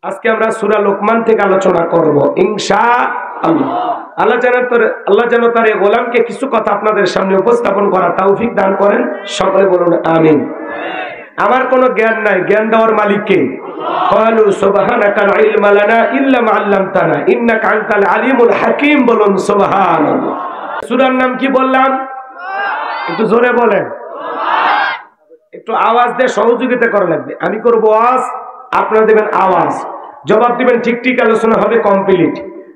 আজকে আমরা সূরা লোকমান থেকে আলোচনা করব ইনশাআল্লাহ। আল্লাহ যেন তার এই গোলামকে কিছু কথা আপনাদের সামনে উপস্থাপন করার তৌফিক দান করেন। সকলে বলুন আমিন। আমার কোনো জ্ঞান নাই, জ্ঞান দেওয়ার মালিক কে? ক্বালু সুবহানাকা লা ইলমা লানা ইল্লা মা আল্লামতানা ইন্নাকা আনতাল আলিমুল হাকীম। বলুন সুবহানাল্লাহ। সূরার নাম কি বললাম? একটু জোরে বলেন, একটু আওয়াজ দিয়ে সহযোগিতা করা লাগবে। আমি করব আওয়াজ, আপনারা দেবেন আওয়াজ, জবাব দিবেন ঠিক ঠিক, আলোচনা হবে কমপ্লিট।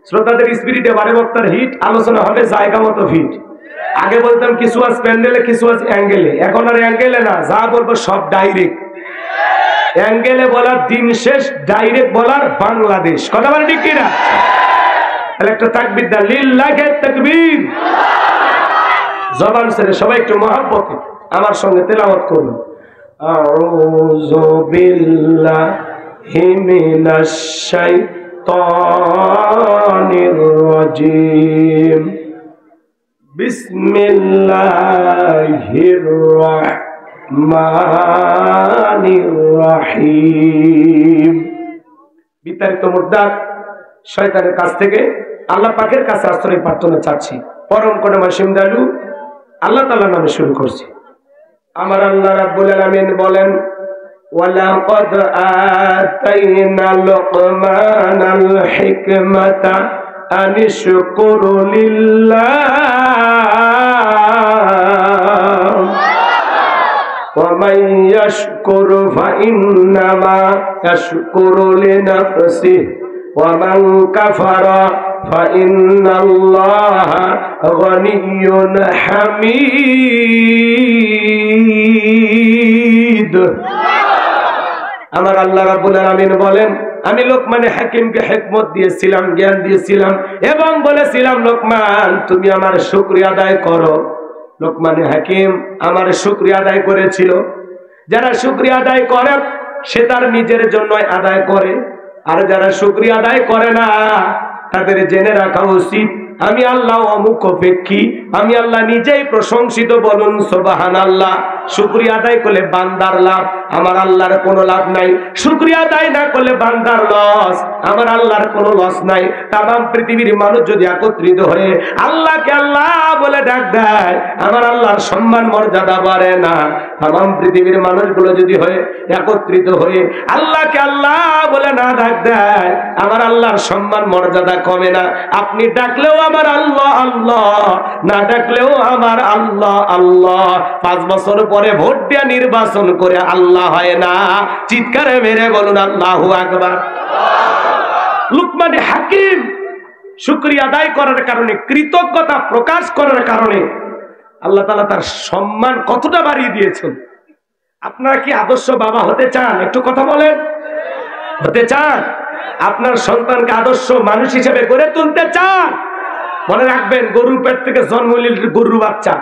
শ্রোতাদের স্পিরিটে বারে বক্তার হিট, আলোচনা হবে জায়গা মতো ফিট। আগে বলতাম কিছু আজ প্যান্ডেলে, কিছু আজ অ্যাঙ্গেলে, এখন আর অ্যাঙ্গেলে না, যা বলবো সব ডাইরেক্ট। অ্যাঙ্গেলে বলার দিন শেষ, ডাইরেক্ট বলার বাংলাদেশ। কথা বলে ঠিক কিনা? তাহলে একটা তাকবীর দেন, লিল্লাহি তাকবীর। জবান ছেড়ে সবাই একটু মহব্বতে আমার সঙ্গে তেলাওয়াত করুন। আউযু বিল্লাহি মিনাশ শাইতানির রাজীম। বিসমিল্লাহির রাহমানির রাহিম। বিতাড়িত মুর্দাত শয়তানের কাছ থেকে আল্লাহ পাকের কাছে আশ্রয় প্রার্থনা চাচ্ছি। পরম করুণাময় সিমদালু আল্লাহ তাআলার নামে শুরু করছি। আমার আল্লাহ রাব্বুল আলামিন বলেন, ওয়ালাকাদ আতাইনা লুকমানাল হিকমাতা আনিশকুর লিল্লাহ ওয়া মান ইয়াশকুর ফাইন্নামা ইয়াশকুরু লিনাফসিহি ওয়া মান কাফারা ফাইন্নাল্লাহা গনিয়্যুন হামিদ। আমার আল্লাহ রাব্বুল আলামিন বলেন, আমি লোকমানে হাকিমকে হিকমত দিয়েছিলাম, জ্ঞান দিয়েছিলাম এবং বলেছিলাম, লোকমান তুমি আমার শুকরিয়া আদায় করো। লোকমানে হাকিম আমার শুকরিয়া আদায় করেছিল। যারা শুকরিয়া আদায় করে সে তার নিজের জন্য আদায় করে, আর যারা শুকরিয়া আদায় করে না তাদের জেনে রাখা উচিত আমি আল্লাহ অমুখ অপেক্ষী, আমি আল্লাহ নিজেই প্রশংসিত। বলুন সুবহানাল্লাহ। শুকরিয়া আদায় করলে বান্দার লাভ, আমার আল্লাহর কোনো লাভ নাই। শুকরিয়া আদায় না করলে বান্দার লস, আমার আল্লাহর কোনো লস নাই। তামাম পৃথিবীর মানুষ যদি একত্রিত হয়ে আল্লাহকে আল্লাহ বলে ডাক দেয়, আমার আল্লাহর সম্মান মর্যাদা বাড়ে না। তামাম পৃথিবীর মানুষগুলো যদি হয়ে একত্রিত হয়ে আল্লাহকে আল্লাহ বলে না ডাক দেয়, আমার আল্লাহর সম্মান মর্যাদা কমে না। আপনি ডাকলেও আমার আল্লাহ আল্লাহ, না ডাকলেও আমার আল্লাহ আল্লাহ। 5 বছর পরে ভোট দিয়ে নির্বাচন করে আল্লাহ হয় না। চিৎকারে মেরে বলুন আল্লাহু আকবার। লুকমানে হাকিম শুকরিয়া আদায় করার কারণে, কৃতজ্ঞতা প্রকাশ করার কারণে আল্লাহ তাআলা তার সম্মান কতটা বাড়িয়ে দিয়েছেন। আপনারা কি আদর্শ বাবা হতে চান? একটু কথা বলেন, হতে চান? আপনার সন্তানকে আদর্শ মানুষ হিসেবে গড়ে তুলতে চান? মনে রাখবেন, গরুর পেট থেকে জন্ম নিলে গরুর বাচ্চা,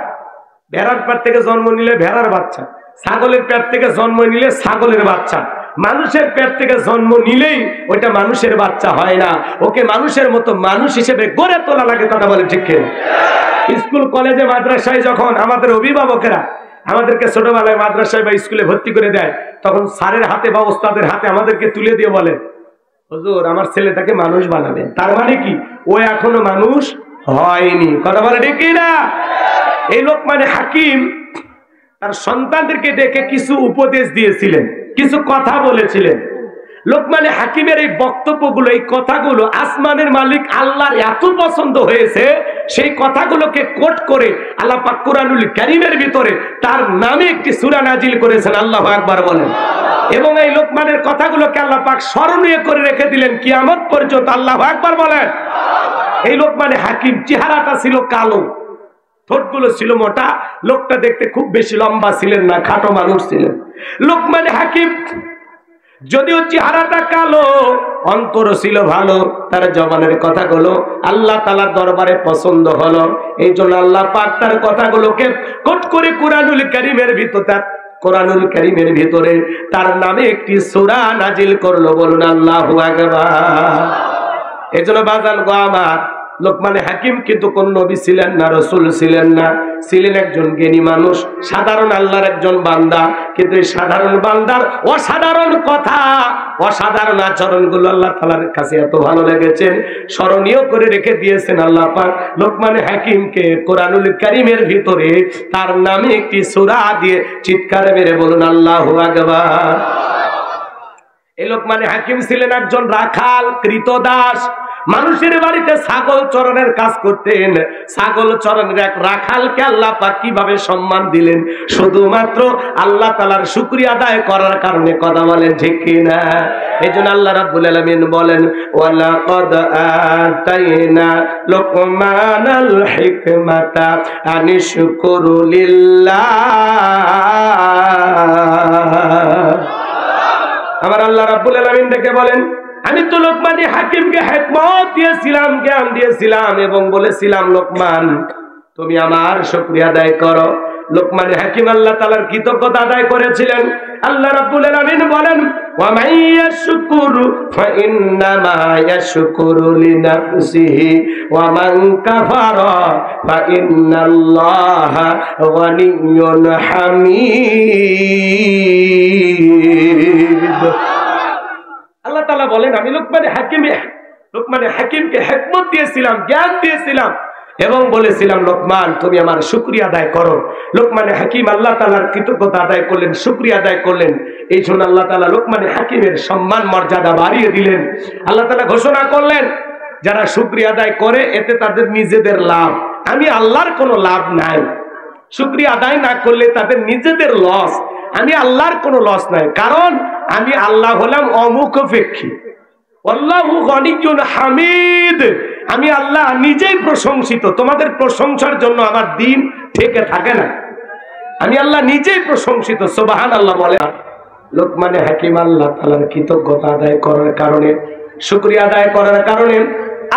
ভেড়ার পেট থেকে জন্ম নিলে ভেড়ার বাচ্চা, ছাগলের পেট থেকে জন্ম নিলে ছাগলের বাচ্চা। মানুষের পেট থেকে জন্ম নিলেই ওইটা মানুষের বাচ্চা হয় না, ওকে মানুষের মতো মানুষ হিসেবে গড়ে তোলা লাগে। কথা বলে ঠিক কিনা? স্কুল কলেজে মাদ্রাসায় যখন আমাদের অভিভাবকেরা আমাদেরকে ছোটবেলায় মাদ্রাসায় বা স্কুলে ভর্তি করে দেয়, তখন স্যারের হাতে বা ওস্তাদের হাতে আমাদেরকে তুলে দিয়ে বলে, হুজুর আমার ছেলেটাকে মানুষ বানাবেন। তার মানে কি? ও এখনো মানুষ হয়নি। কথা বলে ঠিক কিনা? এই লোকমানে হাকিম তার সন্তানদেরকে ডেকে কিছু উপদেশ দিয়েছিলেন, কিছু কথা বলেছিলেন। লোকমানে হাকিমের এই বক্তব্যগুলো, এই কথাগুলো আসমানের মালিক আল্লাহর এত পছন্দ হয়েছে, সেই কথাগুলোকে কোট করে আল্লাহ পাক কুরআনুল কারীমের ভিতরে তার নামে একটি সূরা নাজিল করেছেন। আল্লাহু আকবার বলেন। এবং এই লোকমানের কথাগুলোকে আল্লাহ পাক স্মরণীয় করে রেখে দিলেন কিয়ামত পর্যন্ত। আল্লাহু আকবার বলেন। এই লোকমানে হাকিম চেহারাটা ছিল কালো, ঠোঁটগুলো ছিল মোটা, লোকটা দেখতে খুব বেশি লম্বা ছিলেন না, খাটো মানুষ ছিলেন। লোকমানে হাকিম যদিও চেহারাটা কালো, অন্তর ছিল ভালো। তার জবানের কথাগুলো আল্লাহ তাআলার দরবারে পছন্দ হলো। এই জন্য আল্লাহ পাক তার কথাগুলোকে কোট করে কুরআনুল কারীমের ভিতরে তার নামে একটি সূরা নাজিল করলো। বলুন আল্লাহু আকবার। এই জন্য বাজান গো আমার, লোকমানে হাকিম কিন্তু কোন নবী ছিলেন না, রাসূল ছিলেন না, ছিলেন একজন জ্ঞানী মানুষ, সাধারণ আল্লাহর একজন বান্দা। কিন্তু এই সাধারণ বান্দার অসাধারণ কথা, অসাধারণ আচরণগুলো আল্লাহ তাআলার কাছে এত ভালো লেগেছে, স্মরণীয় করে রেখে দিয়েছেন আল্লাহ পাক লোকমানে হাকিমকে। কোরআনুল কারীমের ভিতরে তার নামে একটি সূরা দিয়ে চিৎকার মেরে বলুন আল্লাহু আকবার। এই লোকমানে হাকিম ছিলেন একজন রাখাল, কৃতদাস। মানুষের বাড়িতে ছাগল চরণের কাজ করতেন। ছাগল চরণের এক রাখালকে আল্লাহ পাক কিভাবে সম্মান দিলেন, শুধুমাত্র আল্লাহ তাআলার শুকরিয়া আদায় করার কারণে। কথা বলেন ঠিক কিনা? এজন্য আল্লাহ রাব্বুল আলামিন বলেন, ওয়ালাকাদ আতাইনা লুকমানাল হিকমাতা আনিশকুরু লিল্লাহ। আমার আল্লাহ রাব্বুল আলামিন ডেকে বলেন, আমি তো লোকমান হাকিমকে হিকমত দিয়েছিলাম, জ্ঞান দিয়েছিলাম এবং বলেছিলাম লোকমান তুমি আমার শুকরিয়া আদায় করো। লোকমান হাকিম আল্লাহ তাআলার কৃতজ্ঞতা আদায় করেছিলেন। আল্লাহ রাব্বুল আলামিন বলেন, ওয়া মান ইয়াশকুরু ফাইন্নামা ইয়াশকুরু লিনাফসিহি ওয়া মান কাফারা ফাইন্নাল্লাহা গানিয়্যুন হামিদ। আল্লাহ তাআলা বলেন, আমি লোকমানে হাকিমকে হিকমত দিয়েছিলাম, জ্ঞান দিয়েছিলাম এবং বলেছিলাম লোকমান তুমি আমার শুকরিয়া আদায় করো। লোকমানে হাকিম আল্লাহ তাআলার কৃতজ্ঞতা আদায় করলেন, শুকরিয়া আদায় করলেন। এই জন্য আল্লাহ তাআলা লোকমানে হাকিমের সম্মান মর্যাদা বাড়িয়ে দিলেন। আল্লাহ তাআলা ঘোষণা করলেন, যারা শুকরিয়া আদায় করে এতে তাদের নিজেদের লাভ, আমি আল্লাহর কোনো লাভ নাই। শুকরিয়া আদায় না করলে তাদের নিজেদের লস, আমি আল্লাহর কোনো লস নাই। কারণ আমি আল্লাহ হলাম অমুখাপেক্ষী, আল্লাহু গনিয়্যুন হামিদ। আমি আল্লাহ নিজেই প্রশংসিত, তোমাদের প্রশংসার জন্য আমার দিন ঠেকে থাকে না। আমি আল্লাহ নিজেই প্রশংসিত, সুবহানাল্লাহ বলে। লোকমানে হাকিম আল্লাহ তাআলার কৃতজ্ঞতা আদায় করার কারণে, শুকরিয়া আদায় করার কারণে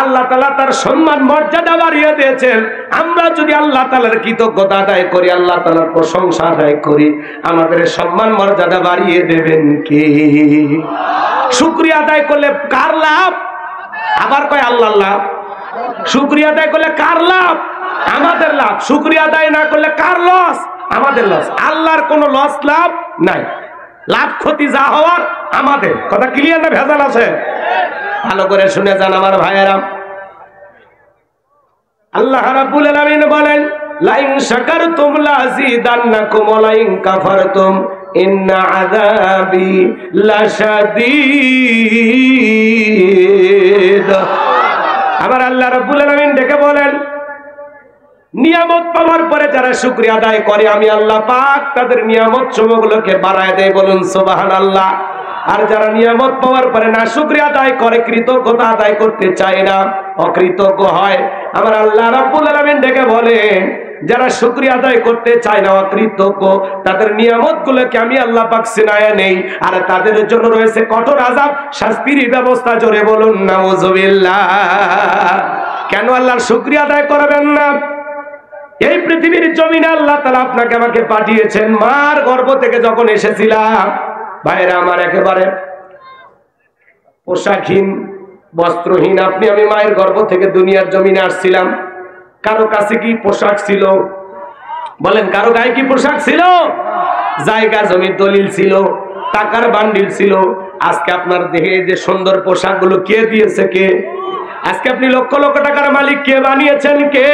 আল্লাহ তাআলা তার সম্মান মর্যাদা বাড়িয়ে দিয়েছেন। আমরা যদি আল্লাহ তাআলার কৃতজ্ঞতা আদায় করি, আল্লাহ তাআলার প্রশংসা আদায় করি, আমাদের সম্মান মর্যাদা বাড়িয়ে দেবেন কে? শুকরিয়া আদায় করলে কার লাভ? আবার কয় আল্লাহর লাভ। শুকরিয়া আদায় করলে কার লাভ? আমাদের লাভ। শুকরিয়া আদায় না করলে কার লস? আমাদের লস। আল্লাহর কোনো লস লাভ নাই, লাভ ক্ষতি যা হওয়ার আমাদের। কথা ক্লিয়ার না ভেজাল আছে? ভালো করে শুনে যান আমার ভাইয়েরা। আল্লাহ রাব্বুল আলামিন বলেন, লাইন শাকারতুম লাযিদান্নাকুম ওয়া লাইন কাফারতুম ইন্না আযাবি লাশাদীদ। আবার আল্লাহ রাব্বুল আলামিন ডেকে বলেন, নিয়ামত পাওয়ার পরে যারা শুকরিয়া আদায় করে আমি আল্লাহ পাক তাদের নিয়ামত সমূহগুলোকে বাড়ায় দেয়। বলুন সুবহানাল্লাহ। আর যারা নিয়ামত পাওয়ার পরে না শুকরিয়া আদায় করে, কৃতজ্ঞতা আদায় করতে চায় না, অকৃতজ্ঞ হয়, আমার আল্লাহ রাব্বুল আলামিন ডেকে বলেন, যারা শুকরিয়া আদায় করতে চায় না, অকৃতজ্ঞ, তাদের নিয়ামতগুলোকে আমি আল্লাহ পাক ছিনায়া নেই। আর তাদের জন্য রয়েছে কঠোর আযাব, শাস্তির ব্যবস্থা। জোরে বলুন নাউযুবিল্লাহ। কেন আল্লাহর শুকরিয়া আদায় করবেন না? এই পৃথিবীর জমিনে আল্লাহ তাআলা আপনাকে আমাকে পাঠিয়েছেন। মার গর্ভ থেকে যখন এসেছিলাম ভাইরা আমার, একেবারে পোশাকহীন, বস্ত্রহীন আপনি আমি মায়ের গর্ভ থেকে দুনিয়ার জমিনে আসছিলাম। কারো কাছে কি পোশাক ছিল? বলেন, কারো গায়ে কি পোশাক ছিল? জায়গা জমির দলিল ছিল, টাকার বান্ডিল ছিল। আজকে আপনার দেহে যে সুন্দর পোশাকগুলো কে দিয়েছে? কে? আজকে আপনি লক্ষ লক্ষ টাকার মালিক কে বানিয়েছেন? কে?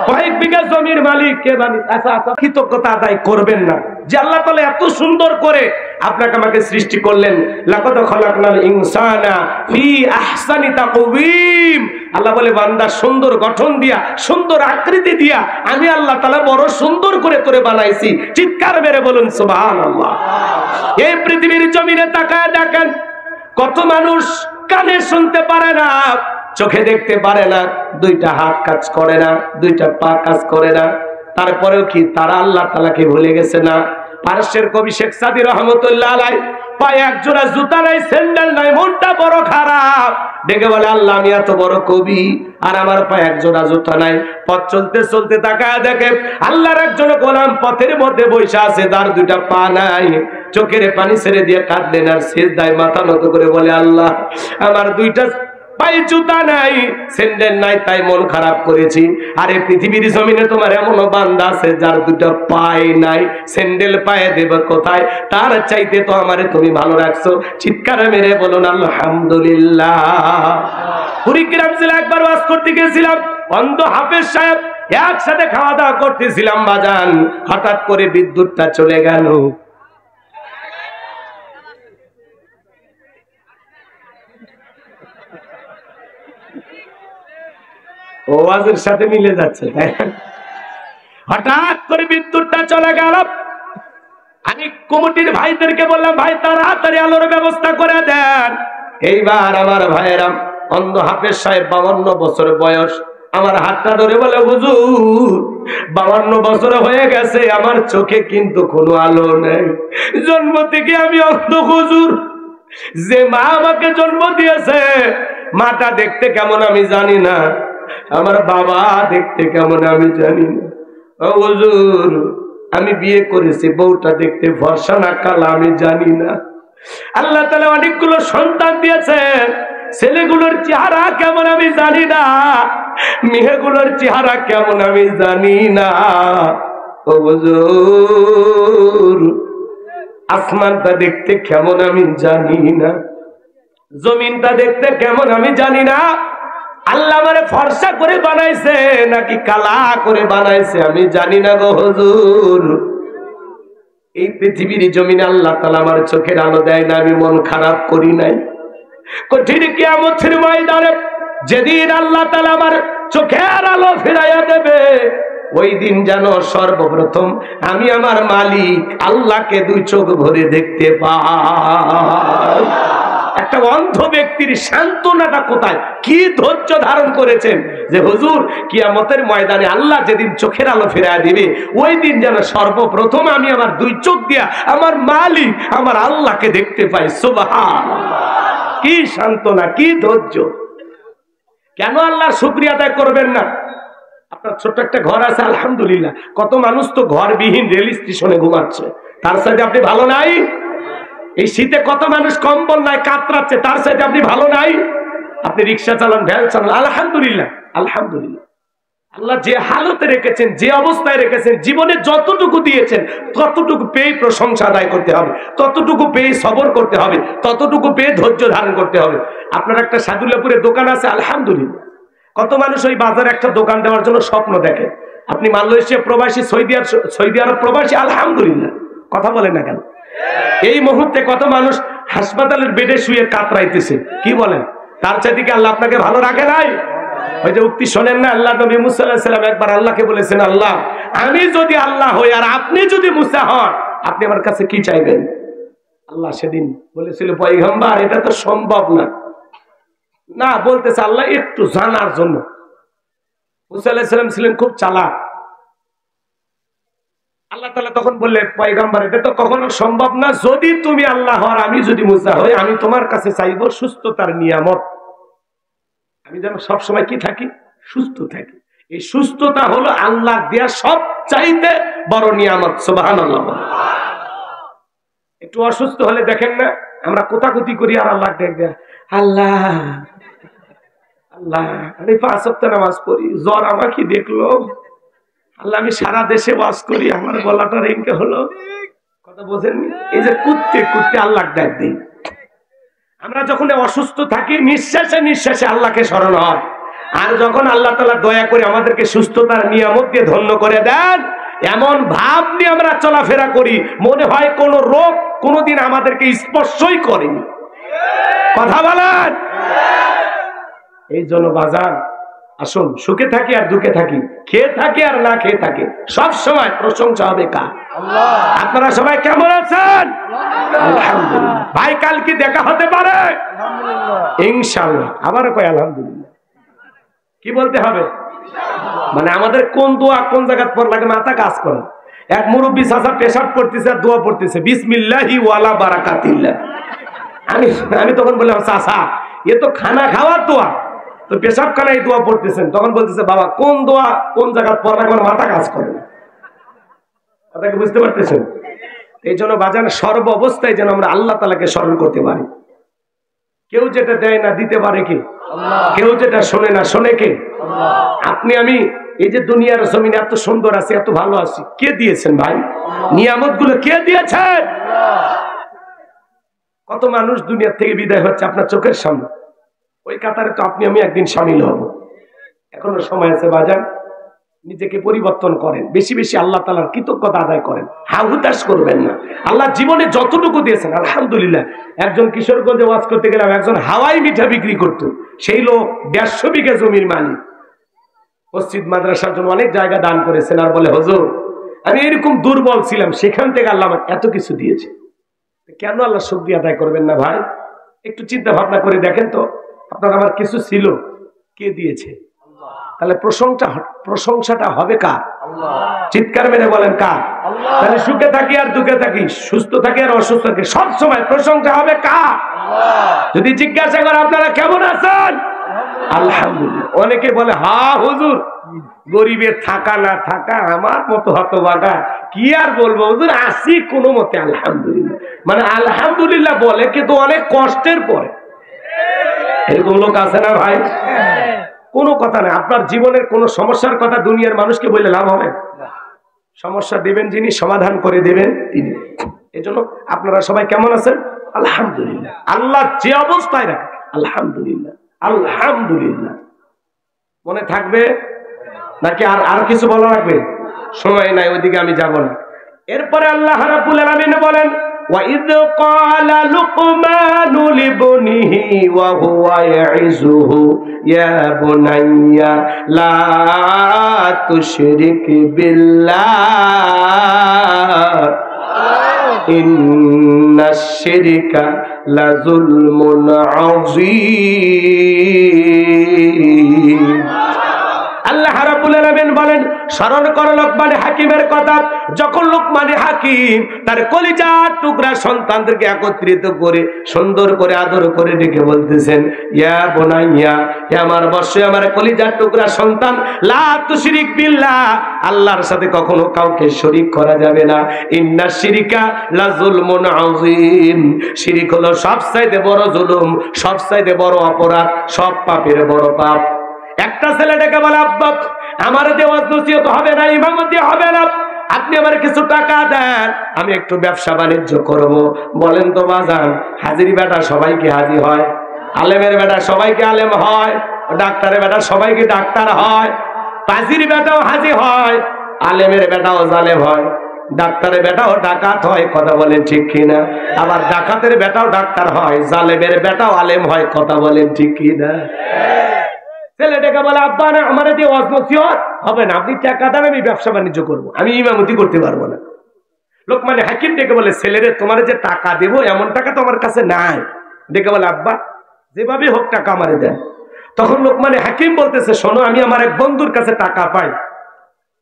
কয়েক বিঘা জমির মালিক কে বানিয়েছে? আচ্ছা, কৃতজ্ঞতা আদায় করবেন না যে আল্লাহ তাআলা এত সুন্দর করে আপনাকে আমাকে সৃষ্টি করলেন। লাকাদ খালাকনাল ইনসানা ফি আহসানি তাকওয়িম। আল্লাহ বলে, বান্দা সুন্দর গঠন দিয়া, সুন্দর আকৃতি দিয়া আমি আল্লাহ তাআলা বড় সুন্দর করে তোরে বানাইছি। চিৎকার মেরে বলুন সুবহানাল্লাহ। এই পৃথিবীর জমিনে তাকায় দেখেন, কত মানুষ কানে শুনতে পারে না, চোখে দেখতে পারে না, দুইটা হাত কাজ করে না, দুইটা পা কাজ করে না, তারপরেও কি তারা আল্লাহ তাআলাকে ভুলে গেছে না? পারস্যের কবি শেখ সাদী রহমতুল্লাহ আলাইহি পায়ে এক জোড়া জুতা নাই, স্যান্ডেল নাই, মনটা বড় খারাপ, ডেকে বলে, আল্লাহ আমি এত বড় কবি আর আমার পায়ে এক জোড়া জুতা নাই। পথ চলতে চলতে তাকায় দেখে আল্লাহর একজন গোলাম পথের মধ্যে বসে আছে, তার দুইটা পা নাই। চোখের পানি ছেড়ে দিয়ে কাঁদলেন আর সিজদায় মাথা নত করে বলে, আল্লাহ আমার দুইটা পায়ে জুতা নাই, স্যান্ডেল নাই, তাই মন খারাপ করেছি। আরে পৃথিবীর জমিনে তোমার এমন বান্দা আছে যার দুটো পায়ে নাই, স্যান্ডেল পায়ে দেব কোথায়? তার চাইতে তো আমারে তুমি ভালো রাখছো। চিৎকার মেরে বলুন আলহামদুলিল্লাহ। কুড়িগ্রাম জেলা একবার ওয়াজ করতে গেছিলাম, অন্ধ হাফেজ সাহেব একসাথে খাওয়া দাওয়া করতেছিলাম বাজান, হঠাৎ করে বিদ্যুৎটা চলে গেল। ওয়াজের সাথে মিলে যাচ্ছে, তাই হঠাৎ করে বিদ্যুৎটা চলে গেল। আমি কমিটির ভাইদেরকে বললাম, ভাই তাড়াতাড়ি আলোর ব্যবস্থা করে দেন। এইবার আমার ভাইয়েরা, অন্ধ হাফেজ সাহেব 52 বছর বয়স, আমার হাতটা ধরে বলে, হুজুর 52 বছর হয়ে গেছে, আমার চোখে কিন্তু কোনো আলো নেই, জন্ম থেকে আমি অন্ধ হুজুর। যে মা আমাকে জন্ম দিয়েছে, মাটা দেখতে কেমন আমি জানি না, আমার বাবা দেখতে কেমন আমি জানি না। ও হুজুর, আমি বিয়ে করেছি, বউটা দেখতে ভরসা না কালা আমি জানি না। আল্লাহ তাআলা অনেকগুলো সন্তান দিয়েছে, ছেলেগুলোর চেহারা কেমন আমি জানি না, মেয়েগুলোর চেহারা কেমন আমি জানি না। ও হুজুর, আসমানটা দেখতে কেমন আমি জানি না, জমিনটা দেখতে কেমন আমি জানি না। আল্লাহ আমারে ফর্সা করে বানাইছে নাকি কালা করে বানাইছে আমি জানি না গো হুজুর। এই পৃথিবীর জমিনে আল্লাহ তাআলা আমার চোখের আলো দেয় না, আমি মন খারাপ করি নাই। কঠিন কিয়ামতের ময়দানে যেদিন আল্লাহ তাআলা আমার চোখের আলো ফিরাইয়া দেবে, ওই দিন যেন সর্বপ্রথম আমি আমার মালিক আল্লাহকে 2 চোখ ভরে দেখতে পাই। একটা অন্ধ ব্যক্তির সান্ত্বনাটা কোথায়, কি ধৈর্য ধারণ করেছেন যে হুজুর কিয়ামতের ময়দানে আল্লাহ যেদিন চোখের আলো ফিরাইয়া দিবে, ওই দিন যেন সর্বপ্রথম আমি আমার 2 চোখ দিয়া আমার মালিক আমার আল্লাহকে দেখতে পাই। সুবহানাল্লাহ, কি সান্ত্বনা, কি ধৈর্য। কেন আল্লাহর শুকরিয়া আদায় করবেন না? আপনার ছোট্ট একটা ঘর আছে, আলহামদুলিল্লাহ। কত মানুষ তো ঘরবিহীন রেল স্টেশনে ঘুমাচ্ছে, তার সাথে আপনি ভালো নাই? এই শীতে কত মানুষ কম্বল নাই কাতরাচ্ছে, তার সাথে আপনি ভালো নাই? আপনি রিক্সা চালান, ভ্যান চালান, আলহামদুলিল্লাহ আলহামদুলিল্লাহ। আল্লাহ যে হালতে রেখেছেন, যে অবস্থায় রেখেছেন, জীবনে যতটুকু দিয়েছেন ততটুকু পেয়ে প্রশংসা আদায় করতে হবে, ততটুকু পেয়ে সবর করতে হবে, ততটুকু পেয়ে ধৈর্য ধারণ করতে হবে। আপনার একটা সাদুল্লাপুরে দোকান আছে, আলহামদুলিল্লাহ। কত মানুষ ওই বাজারে একটা দোকান দেওয়ার জন্য স্বপ্ন দেখে। আপনি মালয়েশিয়া প্রবাসী, সৌদি আরব প্রবাসী, আলহামদুলিল্লাহ। কথা বলেন না কেন? এই মুহূর্তে কত মানুষ হাসপাতালের বেডে শুয়ে কাতরাইতেছে, কি বলেন? তার চাইতে কি আল্লাহ আপনাকে ভালো রাখে নাই? ওই যে উক্তি শোনেন না, আল্লাহ নবী মুসা আলাইহিস সালাম একবার আল্লাহকে বলেছেন, আল্লাহ আমি যদি আল্লাহ হই আর আপনি যদি মুসা হন, আপনি আমার কাছে কি চাইবেন? আল্লাহ সেদিন বলেছিল, পয়গম্বর এটা তো সম্ভব না। না, বলতেছে আল্লাহ একটু জানার জন্য। মুসা আলাইহিস সালাম ছিলেন খুব চালাক। আল্লাহ তাআলা তখন বললেন, পয়গম্বর এটা তো কখনো সম্ভব না, যদি তুমি আল্লাহ হও আর আমি যদি মুসা হই, আমি তোমার কাছে চাইবো সুস্থতার নিয়ামত। আমি যেন সবসময় কি থাকি? সুস্থ থাকি। এই সুস্থতা হলো আল্লাহ দেয়া সবচাইতে বড় নিয়ামত। সুবহানাল্লাহ। একটু অসুস্থ হলে দেখেন না, আমরা কোতাকুতি করি আর আল্লাহ ডাক দেয়, আল্লাহ আল্লাহ আমি 5 ওয়াক্ত নামাজ পড়ি, জ্বর আমাকে দেখলো, আল্লাহ আমি সারা দেশে ওয়াজ করি, আমার গলাটা রেঙ্কে হলো। কথা বোঝেন? এই যে কুত্তে কুত্তে আল্লাহ ডাক দেই। আমরা যখন অসুস্থ থাকি, নিঃশ্বাসে নিঃশ্বাসে আল্লাহকে স্মরণ হয়। আর যখন আল্লাহ তাআলা দয়া করে আমাদেরকে সুস্থতার নিয়ামত দিয়ে ধন্য করে দেন, এমন ভাব নিয়ে আমরা চলাফেরা করি, মনে হয় কোন রোগ কোনোদিন আমাদেরকে স্পর্শই করেনি। কথা বলেন? এই জন্য বাজার আসুন, সুখে থাকি আর দুঃখে থাকি, খেয়ে থাকি আর না খেয়ে থাকি, সব সময় প্রশংসা হবে কার? আল্লাহ। আপনারা সবাই কেমন আছেন? আলহামদুলিল্লাহ। ভাই কাল কি দেখা হতে পারে? আলহামদুলিল্লাহ, ইনশাআল্লাহ। আবার কয় আলহামদুলিল্লাহ। কি বলতে হবে? মানে আমাদের কোন দোয়া কোন জায়গা পর লাগে মাথা কাজ করে। এক মুরব্বী চাচা পেশাব করতেছে আর দোয়া পড়তেছে, বিসমিল্লাহি ওয়ালা বারাকাতিল্লাহ। আমি তখন বললাম, চাচা এ তো খানা খাওয়ার দোয়া, তো পেশাব খানায় দোয়া পড়তেছেন। তখন বলতেছে, বাবা কোন দোয়া কোন জায়গা পর লাগে মাথা কাজ করে না। কথাকে বুঝতে পারতেছেন? এই জন্য বাজান সর্ব অবস্থায় যেন আমরা আল্লাহ তাআলাকে স্মরণ করতে পারি। কেউ যেটা দেয় না দিতে পারে কে? কেউ যেটা শোনে না শোনে কে? আপনি আমি এই যে দুনিয়ার জমিনে এত সুন্দর আছি, এত ভালো আছি, কে দিয়েছেন ভাই? নিয়ামত গুলো কে দিয়েছেন? কত মানুষ দুনিয়ার থেকে বিদায় হচ্ছে আপনার চোখের সামনে, ওই কাতারে তো আপনি আমি একদিন সামিল হব। এখনো সময় আছে বাজার, নিজেকে পরিবর্তন করেন, বেশি বেশি আল্লাহ তাআলার কৃতজ্ঞতা আদায় করেন, হাহুতাশ করবেন না। আল্লাহ জীবনে যতটুকু দিয়েছেন আলহামদুলিল্লাহ। একজন কিশোরগঞ্জে ওয়াজ করতে গেলাম, একজন হাওয়াই মিঠা বিক্রি করত, সেই লোক 150 বিঘা জমির মালিক, মসজিদ মাদ্রাসার জন্য অনেক জায়গা দান করেছেন, আর বলে হুজুর আমি এরকম দুর্বল ছিলাম, সেখান থেকে আল্লাহ আমাকে এত কিছু দিয়েছে। কেন আল্লাহ শুকরিয়া আদায় করবেন না ভাই? একটু চিন্তা ভাবনা করে দেখেন তো, আপনার আমার কিছু ছিল, কে দিয়েছে? তাহলে প্রশংসাটা হবে কার? চিৎকার মেরে বলেন কার? তাহলে সুখে থাকি আর দুঃখে থাকি, সুস্থ থাকি আর অসুস্থ থাকি, সব সময় প্রশংসা হবে কার? যদি জিজ্ঞাসা করে আপনারা কেমন আছেন, আলহামদুলিল্লাহ। অনেকে বলে হা হুজুর গরিবের থাকা না থাকা আমার মতো হতভাগা, কি আর বলবো হুজুর আসি কোনো মতে আলহামদুলিল্লাহ। মানে আলহামদুলিল্লাহ বলে কিন্তু অনেক কষ্টের পরে। এরকম লোক আছে না ভাই? কোনো কথা নেই, আপনার জীবনের কোন সমস্যার কথা দুনিয়ার মানুষকে বললে লাভ হবে? সমস্যা দেবেন যিনি, সমাধান করে দেবেন তিনি। এজন্য আপনারা সবাই কেমন আছেন? আলহামদুলিল্লাহ। আল্লাহ যে অবস্থায় রাখে আলহামদুলিল্লাহ আলহামদুলিল্লাহ। মনে থাকবে নাকি আর কিছু বলা লাগবে? সময় নাই, ওইদিকে আমি যাব না। এরপরে আল্লাহ রাব্বুল আলামিন বলেন وَإِذْ قَالَ لُقْمَانُ لِابْنِهِ وَهُوَ يَعِظُهُ يَا بُنَيَّ لَا تُشْرِكْ بِاللَّهِ إِنَّ الشِّرْكَ لَظُلْمٌ عَظِيمٌ। আল্লাহ রাব্বুল আলামিন বলেন স্মরণ করো লোকমান হাকিমের কথা, যখন লোকমান হাকিম তার কলিজার টুকরা সন্তানদেরকে একত্রিত করে সুন্দর করে আদর করে ডেকে বলতেছেন ইয়া বুনাইয়া, হে আমার বৎস, আমার কলিজার টুকরা সন্তান, লা তুশরিক বিল্লাহ, আল্লাহর সাথে কখনো কাউকে শরীক করা যাবে না। ইন্না শিরকা লাযুলমুন আযীম, শিরক হলো সবচাইতে বড় জুলুম, সবচাইতে বড় অপরাধ, সব পাপের বড় পাপ। একটা ছেলে ডেকে বলে আব্বা আমার ওয়াজ নসিহত হবে না, ইমামতি হবে না, আপনি আমার কিছু টাকা দেন, আমি একটু ব্যবসা বাণিজ্য করব। বলেন তো বাজান, হাজির বেটা সবাইকে হাজি হয়, আলেমের বেটা সবাইকে আলেম হয়, ডাক্তারের বেটা সবাইকে ডাক্তার হয়, পাজির বেটাও হাজি হয়, আলেমের বেটাও জালেম হয়, ডাক্তারের বেটাও ডাকাত হয়, কথা বলেন ঠিক কিনা? আবার ডাকাতের বেটাও ডাক্তার হয়, জালেমের বেটাও আলেম হয়, কথা বলেন ঠিক কিনা? ছেলেটাকে বলে আব্বা না আমার দিয়ে ওয়াজ নসিহত হবে না, আপনি টাকা দেন, আমি ব্যবসা বাণিজ্য করবো, আমি ইমামতি করতে পারবো না। লোকমান হাকিম ডেকে বলে ছেলেরে তোমার যে টাকা দেবো এমন টাকা তো আমার কাছে নাই। ডেকে বলে আব্বা যেভাবে হোক টাকা আমারে দেন। তখন লোকমান হাকিম বলতেছে শোনো, আমি আমার এক বন্ধুর কাছে টাকা পাই,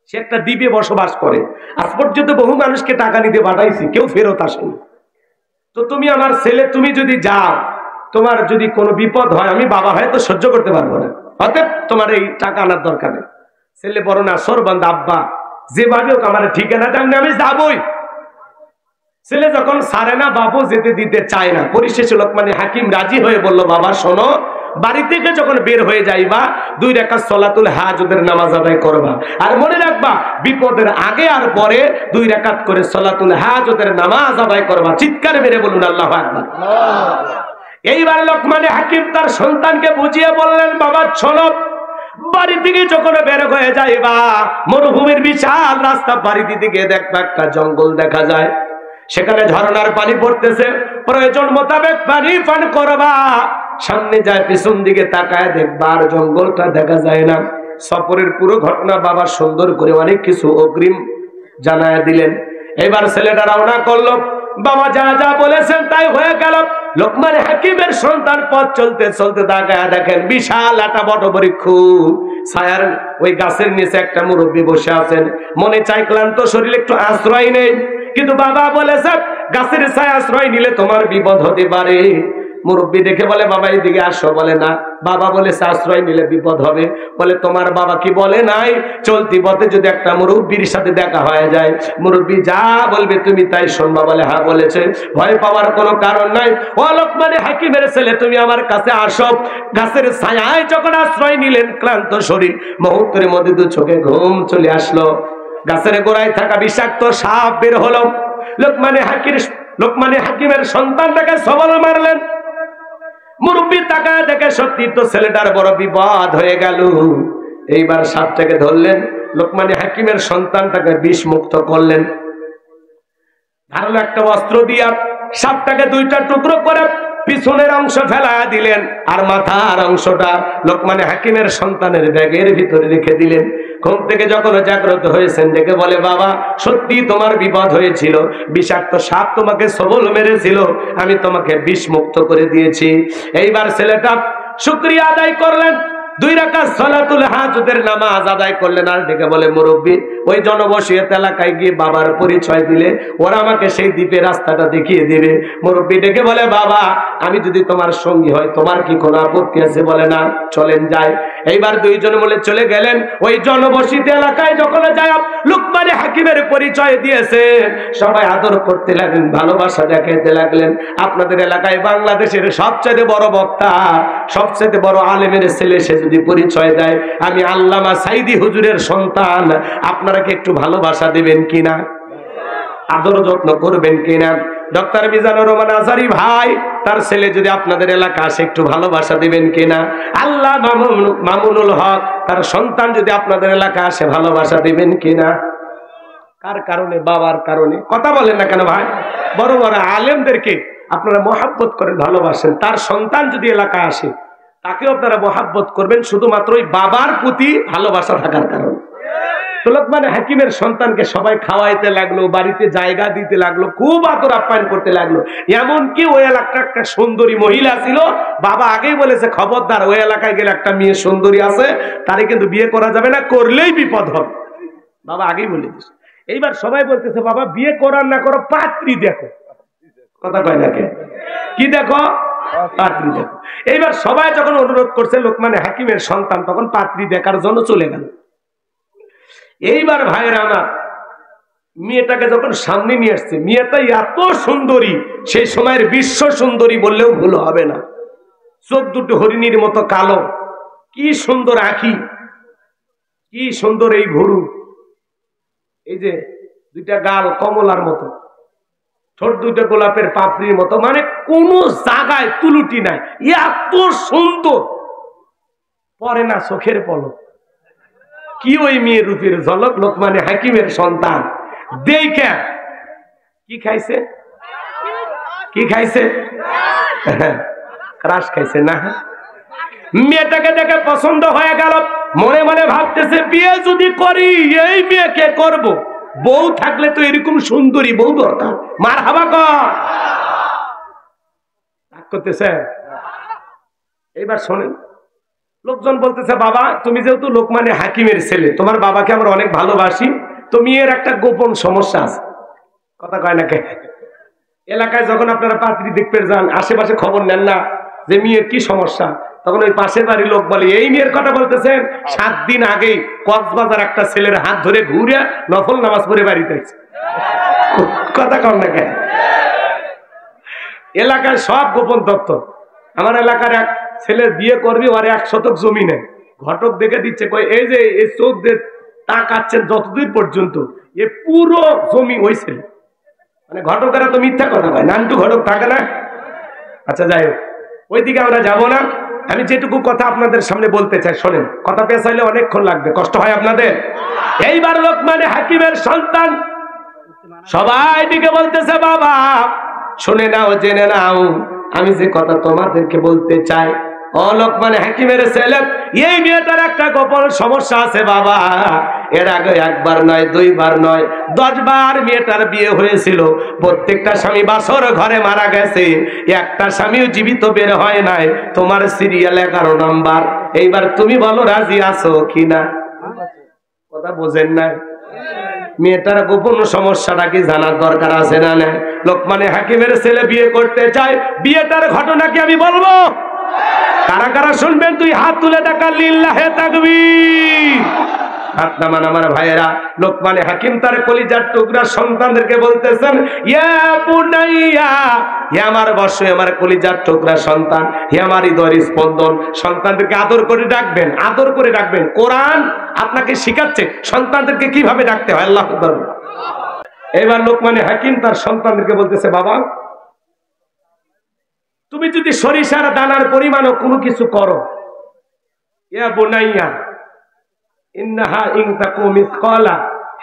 সে একটা দ্বীপে বসবাস করে, আজ পর্যন্ত বহু মানুষকে টাকা নিতে পাঠাইছি, কেউ ফেরত আসেনি। তো তুমি আমার ছেলে, তুমি যদি যাও, তোমার যদি কোনো বিপদ হয়, আমি বাবা হয়তো সহ্য করতে পারবো না, অতএব তোমার এই টাকা আনার দরকার নেই। ছেলে বড় না সরবান্ধ, আব্বা যেভাবে হোক আমার ঠিকানা দেন, আমি যাবই। ছেলে যখন ছাড়ে না, বাবু যেতে দিতে চায় না, পরিশেষে লোকমান হাকিম রাজি হয়ে বলল বাবা শোনো, বাড়ি থেকে যখন বের হয়ে যাইবা 2 রাকাত সালাতুল হাজতের নামাজ আদায় করবা, আর মনে রাখবা বিপদের আগে আর পরে 2 রাকাত করে সালাতুল হাজতের নামাজ আদায় করবা। চিৎকার মেরে বলুন আল্লাহু আকবার। এইবার লোকমান হাকিম তার সন্তানকে বুঝিয়ে বললেন বাবা শোনো, বাড়ি থেকে যখন বের হয়ে যাইবা মরুভূমির বিশাল রাস্তা বাড়ি দিকে দেখবা একটা জঙ্গল দেখা যায়, সেখানে ঝর্ণার পানি পড়তেছে, প্রয়োজন মোতাবেক পানি পান করবা। সামনে যায় পিছন দিকে তাকায় দেখবা আর জঙ্গলটা দেখা যায় না। সফরের পুরো ঘটনা বাবা সুন্দর করে অনেক কিছু অগ্রিম জানায় দিলেন। এবার ছেলেটা রওনা করলো, বাবা যা যা বলেছেন তাই হয়ে গেল। লোকমান হাকিমের সন্তান পথ চলতে চলতে তাকায় দেখেন বিশাল একটা বটবৃক্ষ, ছায়ার ওই গাছের নিচে একটা মুরব্বী বসে আছেন। মনে চাই ক্লান্ত শরীরে একটু আশ্রয় নেই, কিন্তু বাবা বলেছে গাছের ছায়া আশ্রয় নিলে তোমার বিপদ হতে পারে। মুরব্বী দেখে বলে বাবা এইদিকে আসো, বলে না। বাবা বলেছে আশ্রয় নিলে বিপদ হবে। বলে তোমার বাবা কি বলে নাই চলতি পথে যদি একটা মুরব্বীর সাথে দেখা হয়ে যায়, মুরব্বী যা বলবে তুমি তাই শুনবা? বলে হ্যাঁ বলেছে। ভয় পাওয়ার কোনো কারণ নাই। ও লোকমানে হাকিমের ছেলে, তুমি আমার কাছে আসো। গাছের ছায়ায় যখন আশ্রয় নিলেন, ক্লান্ত শরীর, মুহূর্তের মধ্যে দু চোখে ঘুম চলে আসলো। গাছের গোড়ায় থাকা বিষাক্ত সাপ বের হলো। লোকমানে হাকিমের সন্তানটাকে সবল মারলেন। মুরব্বী তাকায় দেখে সত্যি তো ছেলেটার বড় বিপদ হয়ে গেল। এইবার সাপটাকে ধরলেন, লোকমানে হাকিমের সন্তানটাকে বিষ মুক্ত করলেন। ধারালো একটা অস্ত্র দিয়া সাপটাকে দুইটা টুকরো করে পিছনের অংশ ফেলা দিলেন, আর মাথার অংশটা লোকমানে হাকিমের সন্তানের ব্যাগের ভিতরে রেখে দিলেন। ঘুম থেকে যখন জাগ্রত হয়েছেন, ডেকে বলে বাবা সত্যি তোমার বিপদ হয়েছিল, বিষাক্ত সাপ তোমাকে সবল মেরেছিল, আমি তোমাকে বিষ মুক্ত করে দিয়েছি। এইবার ছেলেটা শুকরিয়া আদায় করলেন, 2 রাকাত সালাতুল হাজতের নামাজ আদায় করলেন। আর ডেকে বলে মুরব্বী, ওই জনবসতিত এলাকায় গিয়ে বাবার পরিচয় দিলে ওরা আমাকে সেই দ্বীপের রাস্তাটা দেখিয়ে দিবে। মুরব্বী ডেকে বলে বাবা আমি যদি তোমার সঙ্গী হয় তোমার কি কোনো আপত্তি আছে? বলে না, চলেন যাই। এইবার দুইজন মিলে চলে গেলেন ওই জনবসতিত এলাকায়। যখন যায় লোকমানে হাকিমের পরিচয় দিয়েছে, সবাই আদর করতে লাগলেন, ভালোবাসা দেখাইতে লাগলেন। আপনাদের এলাকায় বাংলাদেশের সবচেয়ে বড় বক্তা, সবচেয়ে বড় আলেমের ছেলে সে যদি পরিচয় দেয় আমি আল্লামা সাইদি হুজুরের সন্তান, আপনারা কি একটু ভালোবাসা দেবেন কিনা? আদর যত্ন করবেন কিনা? ডক্টর মিজানুর রহমান আজহারী ভাই, তার ছেলে যদি আপনাদের এলাকা আসে একটু ভালোবাসা দিবেন কিনা? আল্লাহ মামুনুল হক, তার সন্তান যদি আপনাদের এলাকা আসে ভালোবাসা দিবেন কিনা? কার কারণে? বাবার কারণে। কথা বলেন না কেন ভাই? বড় বড় আলেমদেরকে আপনারা মহাব্বত করেন, ভালোবাসেন। তার সন্তান যদি এলাকা আসে তাকেও আপনারা মহাব্বত করবেন, শুধুমাত্র ওই বাবার প্রতি ভালোবাসা থাকার কারণে। লোকমানে হাকিমের সন্তানকে সবাই খাওয়াইতে লাগলো, বাড়িতে জায়গা দিতে লাগলো, খুব আদর আপ্যায়ন করতে লাগলো। এমনকি ওই এলাকার একটা সুন্দরী মহিলা ছিল, বাবা আগেই বলেছে খবরদার ওই এলাকায় গেলে একটা মেয়ে সুন্দরী আছে, তারে কিন্তু বিয়ে করা যাবে না, করলেই বিপদ হবে। বাবা আগেই বলে দিয়েছে। এইবার সবাই বলতেছে বাবা বিয়ে করার না করো, পাত্রী দেখো। কথা কয় না কে? কি দেখো? পাত্রী দেখো। এইবার সবাই যখন অনুরোধ করছে লোকমানে হাকিমের সন্তান, তখন পাত্রী দেখার জন্য চলে গেল। এইবার ভাইয়েরা আমার, মেয়েটাকে যখন সামনে নিয়ে আসছে, মেয়েটা এত সুন্দরী, সেই সময়ের বিশ্ব সুন্দরী বললেও ভুল হবে না। চোখ দুটো হরিণীর মতো কালো, কি সুন্দর আঁখি, কি সুন্দর এই ভুরু, এই যে দুইটা গাল কমলার মতো, ঠোঁট দুইটা গোলাপের পাপড়ির মতো, মানে কোন জায়গায় তুলুটি নাই, এত সুন্দর, পরে না চোখের পলক। কি ওই মেয়ের রূপের ঝলক! লোকমানে হাকিমের সন্তান দেখে কি খাইছে? কি খাইছে? ক্রাশ খাইছে না? মেয়েটাকে দেখে পছন্দ হয়ে গেল, মনে মনে ভাবতেছে বিয়ে যদি করি এই মেয়েকে করব, বউ থাকলে তো এরকম সুন্দরী বউ দরকার। মারহাবা করতেছে। এইবার শোনেন, লোকজন বলতেছে বাবা তুমি যেহেতু লোকমানে হাকিমের ছেলে, তোমার বাবাকে আমরা অনেক ভালোবাসি, তো মেয়ের একটা গোপন সমস্যা আছে। কথা কয় না কে? এলাকায় যখন আপনারা পাত্রী দেখতে যান, আশেপাশে খবর নেন না যে মেয়ের কি সমস্যা, তখন ওই পাশের বাড়ির লোক বলে এই মেয়ের কথা বলতেছেন, 7 দিন আগেই কক্সবাজার একটা ছেলের হাত ধরে ঘুরে নফল নামাজ পড়ে বাড়িতে আসছে। কথা কন না কে? এলাকায় সব গোপন তথ্য। আমার এলাকার এক ছেলে বিয়ে করবি, ওর 1 শতক জমি নেই, ঘটক দেখে দিচ্ছে, এই যে এই চোখ দিয়ে তাকাচ্ছেন যতদূর পর্যন্ত, এ পুরো জমি ওই ছেলে। মানে ঘটকেরা তো মিথ্যা কথা কয়, নান্টু ঘটক থাকে না। আচ্ছা যাই হোক, ওইদিকে আমরা যাব না। আমি যেটুকু কথা আপনাদের সামনে বলতে চাই শোনেন, কথা পেছাইলে অনেকক্ষণ লাগবে, কষ্ট হয় আপনাদের। এইবার লোকমানে হাকিমের সন্তান সবাই দিকে বলতেছে বাবা শুনে নাও, জেনে নাও, আমি যে কথা তোমাদেরকে বলতে চাই। ও লোকমানে হাকিমের ছেলে, এই মেয়েটার একটা গোপন সমস্যা আছে বাবা। এর আগে 1 বার নয় 2 বার নয় 10 বার মেয়েটার বিয়ে হয়েছিল, প্রত্যেকটা স্বামী বাসর ঘরে মারা গেছে, একটা স্বামীও জীবিত বের হয় নাই। তোমার সিরিয়াল 11 নম্বর। এইবার তুমি বলো রাজি আছো কিনা? কথা বোঝেন না? মেয়েটার গোপন সমস্যাটা কি জানার দরকার আছে না? না, লোকমানে হাকিমের ছেলে বিয়ে করতে চায়, বিয়েটার ঘটনা কি আমি বলবো? কারা কারা শুনবেন? তুই হাত তুলে দেখা, লিল্লাহে তাকবীর। হাত নামান আমার ভাইয়েরা। লোকমানে হাকিম তার কলিজার টুকরা সন্তানদেরকে বলতেছেন, ইয়া বুনাইয়া, হে আমার বর্ষ, আমার কলিজার টুকরা সন্তান, হে আমার হৃদয়ের স্পন্দন। সন্তানদেরকে আদর করে ডাকবেন, আদর করে ডাকবেন। কোরআন আপনাকে শিখাচ্ছে সন্তানদেরকে কিভাবে ডাকতে হয়। আল্লাহু আকবার। এবার লোকমানে হাকিম তার সন্তানদেরকে বলতেছে, বাবা, তুমি যদি সরিষার দানার পরিমাণও কোনো কিছু করো, ইয়া বুনাইয়া ইন্নাহা ইন তাকু মিসকালা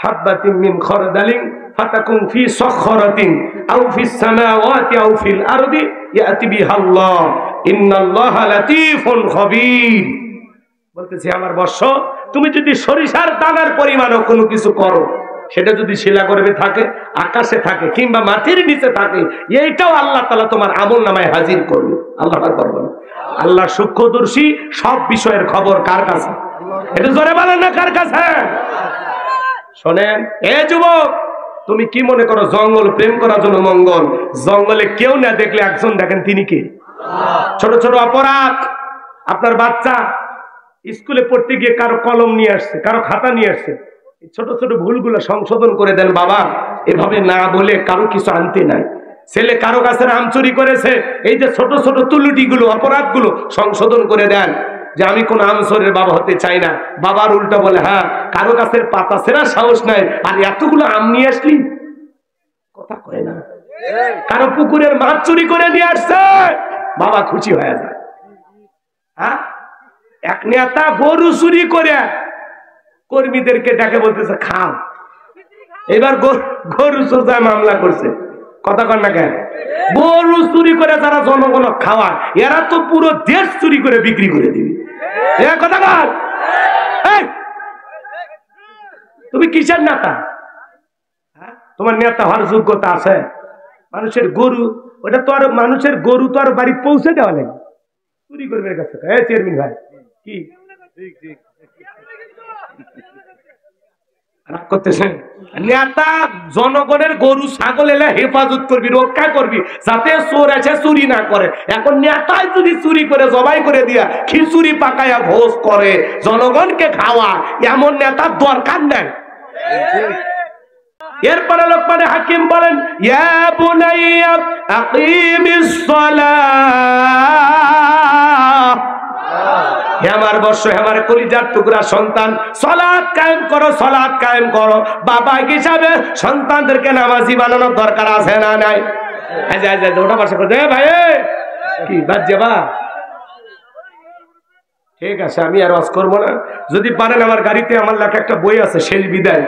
হাববাতিন মিন খারদালিন ফাতাকুন ফি সাখরাতিন আও ফিস সামাওয়াতি আও ফিল আরদি ইয়াতি বিহাল্লাহ ইন্নাল্লাহা লাতীফুন খাবীর। বলতেছি আমার বর্ষ, তুমি যদি সরিষার দানার পরিমাণও কোনো কিছু করো, সেটা যদি শিলা গর্ভে থাকে, আকাশে থাকে, কিংবা মাটির নিচে থাকে, এইটাও আল্লাহ তাআলা তোমার আমলনামায় হাজির করবে। আল্লাহ আকবার বলেন। আল্লাহ সূক্ষ্মদর্শী, সব বিষয়ের খবর কার কাছে? এটা জোরে বলেন না, কার কাছে? শোনেন এ যুবক, তুমি কি মনে করো জঙ্গল প্রেম করার জন্য মঙ্গল? জঙ্গলে কেউ না দেখলে একজন দেখেন, তিনি কে? ছোট ছোট অপরাধ। আপনার বাচ্চা স্কুলে পড়তে গিয়ে কারো কলম নিয়ে আসছে, কারো খাতা নিয়ে আসছে, ছোট ছোট ভুলগুলো সংশোধন করে দেন। বাবা, এভাবে না বলে কারো কিছু আনতে নাই। ছেলে কারো গাছের আম চুরি করেছে, এই যে ছোট ছোট তুলুটিগুলো, অপরাধগুলো সংশোধন করে দেন, যে আমি কোন আমসরের বাবা হতে চাই না। বাবার উল্টা বলে, হ্যাঁ, কারো গাছের পাতা ছেঁড়ার সাহস নাই, আর এতগুলো আম নিয়ে আসলি, কথা কয় না। কারো পুকুরের মাছ চুরি করে নিয়ে আসছে, বাবা খুশি হয়ে যায়। হ্যাঁ, এক নেতা গরু চুরি করে কর্মীদেরকে ডাকে বলতেছে খাও। এবার গরু চোরায় মামলা করছে, কথা কন না কেন? গরু চুরি করে যারা জনগণ খাওয়া, এরা তো পুরো দেশ চুরি করে বিক্রি করে দিবি। কথা বল, তুমি কিসের নেতা? তোমার নেতা হওয়ার যোগ্যতা আছে? মানুষের গরু, ওটা তো আর মানুষের গরু তো আর বাড়ি পৌঁছে দেওয়া লাগে, চুরি করবে কাছে। চেয়ারম্যান ভাই কি করতেছেন? নেতা জনগণের গরু ছাগল এলে হেফাজত করবি, রক্ষা করবি, যাতে চোর এসে চুরি না করে। এখন নেতাই যদি চুরি করে জবাই করে দিয়া খিচুড়ি পাকায়া ভোজ করে জনগণকে খাওয়া, এমন নেতার দরকার নেই। এরপরে লোকমানে হাকিম বলেন, ইয়া বুনাইয়া আকিমিস সালাহ, হে আমার বর্ষ, হে আমার কলিজার টুকরা সন্তান, সালাত কায়েম করো, সালাত কায়েম করো। বাবা হিসাবে সন্তানদেরকে নামাজি বানানোর দরকার আছে না নাই? ওটা বাসা করে দে ভাই, কি বাদ যাবা? ঠিক আছে, আমি আর ওয়াজ করবো না। যদি পারেন, আমার গাড়িতে আমার লেখা একটা বই আছে, শেষ বিদায়।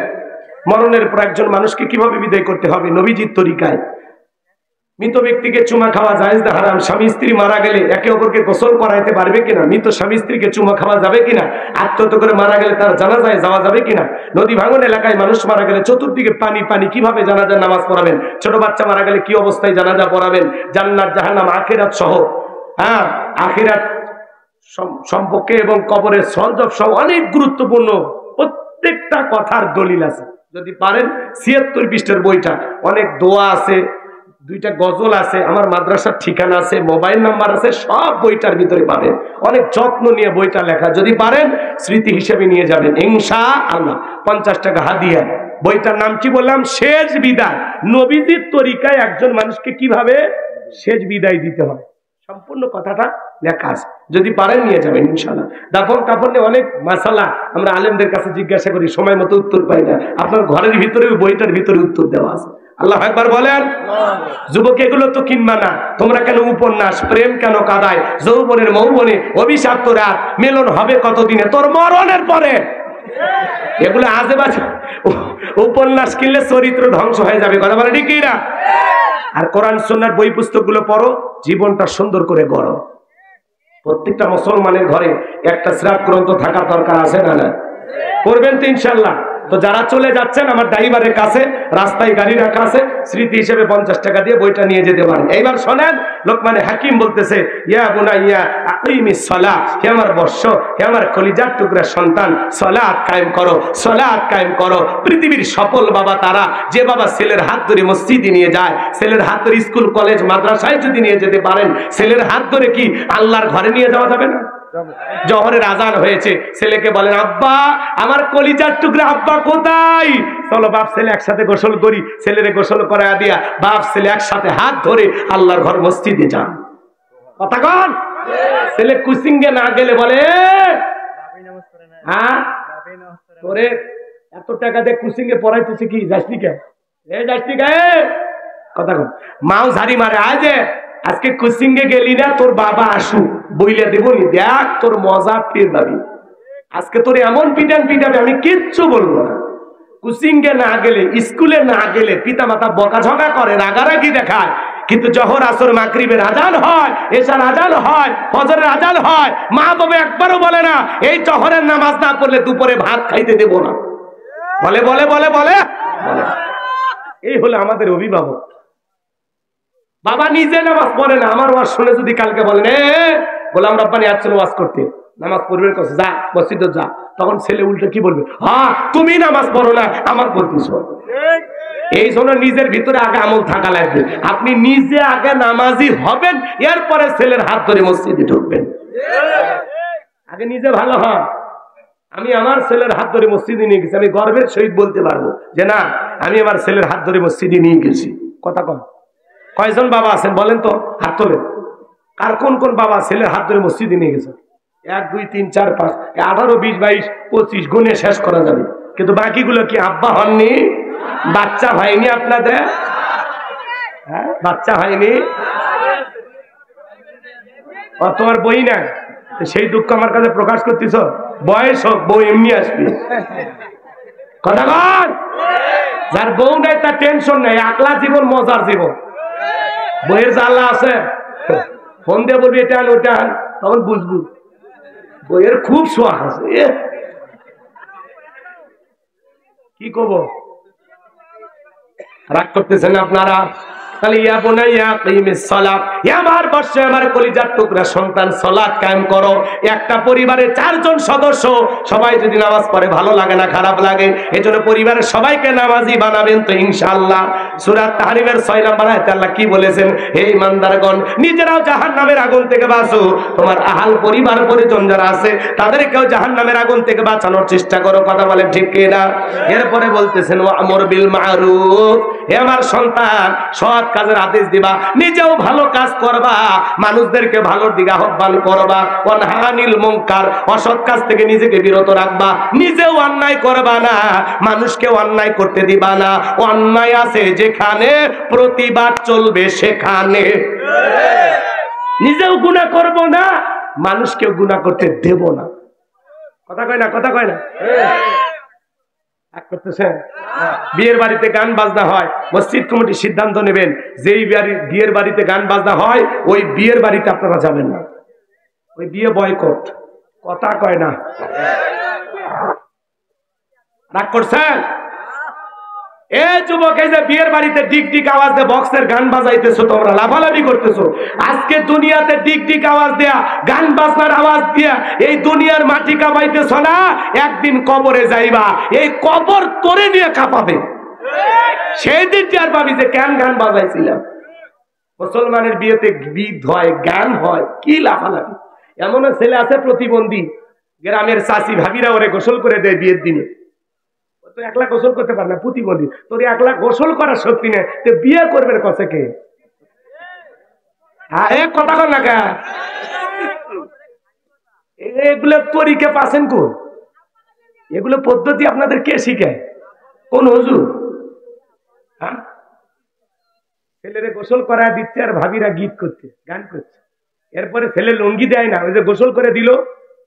মরণের পর একজন মানুষকে কিভাবে বিদায় করতে হবে নবীজির তরিকায়। মৃত ব্যক্তিকে চুমা খাওয়া জায়েজ না হারাম? স্বামী স্ত্রী মারা গেলে একে অপরকে গোসল করাইতে পারবে কিনা? মৃত স্বামী স্ত্রীকে চুমা খাওয়া যাবে কিনা? আত্মহত্যা করে মারা গেলে তার জানাজায় যাওয়া যাবে কিনা? নদী ভাঙন এলাকায় মানুষ মারা গেলে চতুর্দিকে পানি পানি, কিভাবে জানাজার নামাজ পড়াবেন? ছোট বাচ্চা মারা গেলে কি অবস্থায় জানাজা পড়াবেন? জান্নাত জাহান্নাম আখিরাত সহ, হ্যাঁ, আখিরাত সম্পর্কে এবং কবরের সরজব সহ অনেক গুরুত্বপূর্ণ প্রত্যেকটা কথার দলিল আছে। যদি পারেন ৭৬ পৃষ্ঠার বইটা, অনেক দোয়া আছে, 2টা গজল আছে, আমার মাদ্রাসার ঠিকানা আছে, মোবাইল নাম্বার আছে, সব বইটার ভিতরে পাবেন। অনেক যত্ন নিয়ে বইটা লেখা, যদি পারেন স্মৃতি হিসেবে নিয়ে যাবেন ইনশাআল্লাহ। 50 টাকা হাদিয়া। বইটার নাম কি বললাম? শেষ বিদায়। নবীজির তরিকায় একজন মানুষকে কিভাবে শেষ বিদায় দিতে হয়, সম্পূর্ণ কথাটা লেখা আছে। যদি পারেন নিয়ে যাবেন ইনশাআল্লাহ। দাফন কাফনে অনেক মাসালা আমরা আলেমদের কাছে জিজ্ঞাসা করি, সময় মতো উত্তর পাই না। আপনার ঘরের ভিতরে বইটার ভিতরে উত্তর দেওয়া আছে। আল্লাহ একবার বলেন। যুবক, এগুলো তো কিনবা না। তোমরা কেন উপন্যাস, প্রেম কেন কাঁদায়, যৌবনের মৌবনে অভিশাপ্ত রাত, মিলন হবে কতদিনে, তোর মরণের পরে। এগুলো আজে বাজে উপন্যাস কিনলে চরিত্র ধ্বংস হয়ে যাবে, কথা বলে ঠিক না? আর কোরআন সুন্নাহর বই পুস্তকগুলো পড়ো, জীবনটা সুন্দর করে গড়ো। প্রত্যেকটা মুসলমানের ঘরে একটা সিরাত গ্রন্থ থাকা দরকার আছে না? না পড়বেন তো ইনশাআল্লাহ। তো যারা চলে যাচ্ছেন আমার ড্রাইভারের কাছে রাস্তায় গাড়ি রাখা আছে, স্মৃতি হিসেবে 50 টাকা দিয়ে বইটা নিয়ে যেতে পারেন। এইবার শোনেন, লোকমানে হাকিম বলতেছে, ইয়া বুনাইয়া আকিমিস সালাহ, হে আমার বর্ষ, হে আমার কলিজার টুকরা সন্তান, সালাত কায়েম করো, সালাত কায়েম করো। পৃথিবীর সফল বাবা তারা, যে বাবা ছেলের হাত ধরে মসজিদে নিয়ে যায়, ছেলের হাত ধরে স্কুল কলেজ মাদ্রাসায় যদি নিয়ে যেতে পারেন, ছেলের হাত ধরে কি আল্লাহর ঘরে নিয়ে যাওয়া যাবে না? জোহরের আজান হয়েছে, ছেলেকে বলেন, আব্বা আমার কলিজার টুকরা আব্বা কোথায়? চলো বাপ ছেলে একসাথে গোসল করি। ছেলেরে গোসল করায়া দিয়া বাপ ছেলে একসাথে হাত ধরে আল্লাহর ঘর মসজিদে যান। কথা কন। ছেলে কুচিঙ্গে না গেলে বলে, হ্যাঁ তোরে এত টাকা দিয়ে কুচিঙ্গে পড়াইতেছে কি যাসনি কে? যাসনি কে? কথা কন। মাও ঝাড়ি মারে, আজ আজকে কুচিঙ্গে গেলি না, তোর বাবা আসু বইলে দেবনি, দেখ তোর মজা টের পাবি। আজকে তোর এমন পিটান পিটাবে আমি কিচ্ছু বলবো না। কুচিঙ্গে না গেলে, স্কুলে না গেলে পিতা মাতা বকাঝকা করে, রাগারাগি দেখায়, কিন্তু জোহর আসর মাগরিবের আজান হয়, এশার আজান হয়, ফজরের আজান হয়, মা বাবা একবারও বলে না এই জোহরের নামাজ না পড়লে দুপুরে ভাত খাইতে দেব না। বলে বলে বলে বলে এই হলো আমাদের অভিভাবক। বাবা নিজে নামাজ পড়ে না, আমার ওয়াজ শুনে যদি কালকে বলেন, গোলাম রব্বানি আসছিল ওয়াজ করতে, নামাজ পড়বেন কাছে যা, মসজিদে যা, তখন ছেলে উল্টে কি বলবে? হ্যাঁ তুমি নামাজ পড়ো না, আমার পড়তেছ। এই জন্য নিজের ভিতরে আগে আমল থাকা লাগবে। আপনি নিজে আগে নামাজি হবেন, এরপরে ছেলের হাত ধরে মসজিদে ঢুকবেন। আগে নিজে ভালো হন। আমি আমার ছেলের হাত ধরে মসজিদে নিয়ে গেছি, আমি গর্বের সহিত বলতে পারবো যে না, আমি আমার ছেলের হাত ধরে মসজিদে নিয়ে গেছি। কথা কন। কয়জন বাবা আছেন বলেন তো, হাত তোলেন। কার কোন কোন বাবা ছেলের হাত ধরে মসজিদে নিয়ে গেছেন? 1 2 3 4 5 18 20 22 25 গুণে শেষ করা যাবে। কিন্তু বাকিগুলো কি আব্বা হননি? বাচ্চা হয়নি আপনাদের? হ্যাঁ বাচ্চা হয়নি? তোমার বই না, সেই দুঃখ আমার কাছে প্রকাশ করতেছ? বয়স হোক, বউ এমনি আসবে। কথা বল। যার বউ নাই তার টেনশন নাই, একলা জীবন মজার জীবন। বইয়ের জ্বালা আছে, ফোন দিয়ে বলবি এটা আন ওটা আন, তখন বুঝবো বইয়ের খুব শোয়াক আছে। কি করবো, রাগ করতেছেন আপনারা? তাহলে ইয়া বুনাইয়া আকিমিস সালাত, আমার বর্ষ আমার কলিজার টুকরা সন্তান, সালাত কায়েম করো। একটা পরিবারে 4 জন সদস্য, সবাই যদি নামাজ পড়ে ভালো লাগে না, খারাপ লাগে। এজন্য পরিবারের সবাইকে নামাজি বানাবেন তো ইনশাআল্লাহ। সূরা তাহরিমের 6 নম্বর আয়াতে আল্লাহ কি বলেছেন? হে ইমানদারগণ, নিজেরাও জাহান্নামের আগুন থেকে বাঁচো, তোমার আহাল পরিবার পরিজন যারা আছে তাদেরকেও জাহান্নামের আগুন থেকে বাঁচানোর চেষ্টা করো। কথা বলেন ঠিক কি না? এরপরে বলতেছেন ওয়ামুর বিল মারুফ, হে আমার সন্তান সৎ কাজের আদেশ দিবা, নিজেও ভালো কাজ করবা, মানুষদেরকে ভালোর দিকে আহ্বান করবা। ওয়ানহানিল মুনকার, অসৎ কাজ থেকে নিজেকে বিরত রাখবা, নিজেও অন্যায় করবা না, মানুষকে অন্যায় করতে দিবা না। অন্যায় আছে যেখানে প্রতিবাদ চলবে সেখানে। নিজেও গুনাহ করব না, মানুষকেও গুনাহ করতে দেব না। কথা কয় না? কথা কয় না? বিয়ের বাড়িতে গান বাজনা হয়, মসজিদ কমিটি সিদ্ধান্ত নেবেন যেই বিয়ের বাড়িতে গান বাজনা হয় ওই বিয়ের বাড়িতে আপনারা যাবেন না, ওই বিয়ে বয়কট। কথা কয় না? রাগ করছেন? এ যুবক, এই যে বিয়ের বাড়িতে ডিক ডিক আওয়াজ দিয়ে বক্সের গান বাজাইতেছো, তোমরা লাফালাফি করতেছো। আজকে দুনিয়াতে ডিক ডিক আওয়াজ দেয়া, গান বাজনার আওয়াজ দিয়া এই দুনিয়ার মাটি কাঁপাইতেছো না, একদিন কবরে যাইবা, এই কবর তোরে নিয়ে কাঁপাবে। সেই দিন টের পাবি যে কেন গান বাজাইছিলাম। মুসলমানের বিয়েতে গীত হয়, গান হয়, কি লাফালাফি। এমন ছেলে আছে প্রতিবন্ধী, গ্রামের চাচি ভাবিরা ওরে গোসল করে দেয় বিয়ের দিনে। তো একলা গোসল করতে পারে না, প্রতিবন্ধী। তোর একলা গোসল করার শক্তি নেই, তো বিয়ে করবে কসে কে? হ্যাঁ কথা কর না কে? এগুলো তরিকে পাচ্ছেন কোন? এগুলো পদ্ধতি আপনাদের কে শিখায়? কোন হুজুর? হ্যাঁ, ছেলেরে গোসল করায় দিচ্ছে আর ভাবিরা গীত করছে, গান করছে। এরপরে ছেলে লুঙ্গি দেয় না, ওই যে গোসল করে দিল